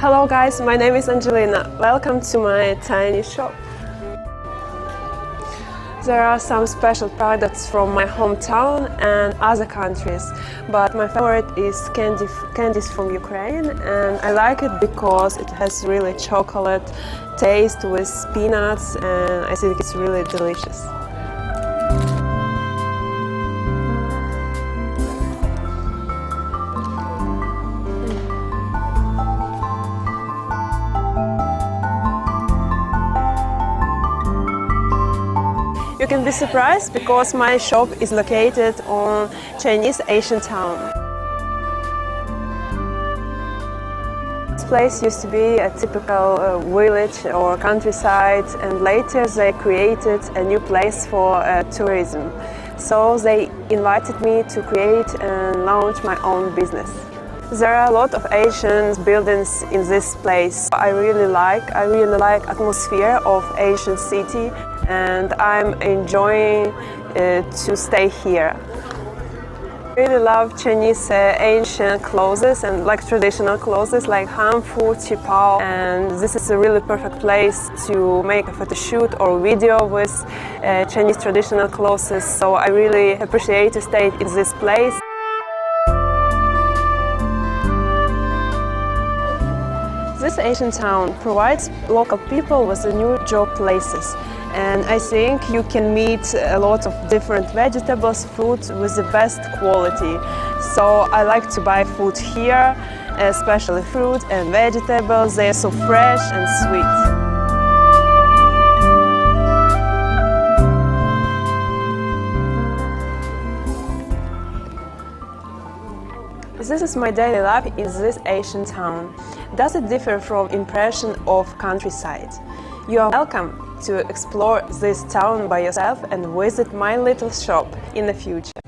Hello guys, my name is Angelina. Welcome to my tiny shop. There are some special products from my hometown and other countries, but my favorite is candies from Ukraine, and I like it because it has really chocolate taste with peanuts, and I think it's really delicious. You can be surprised because my shop is located on Chinese Asian town. This place used to be a typical village or countryside, and later they created a new place for tourism. So they invited me to create and launch my own business. There are a lot of Asian buildings in this place. I really like atmosphere of Asian city, and I'm enjoying to stay here. I really love Chinese ancient clothes and traditional clothes like hanfu, چھیاؤ, and this is a really perfect place to make a photo shoot or video with Chinese traditional clothes. So I really appreciate to stay in this place. This Asian town provides local people with new job places, and I think you can meet a lot of different vegetables, fruits with the best quality. So I like to buy food here, especially fruit and vegetables. They are so fresh and sweet. This is my daily life in this Asian town. Does it differ from impression of countryside? You are welcome to explore this town by yourself and visit my little shop in the future.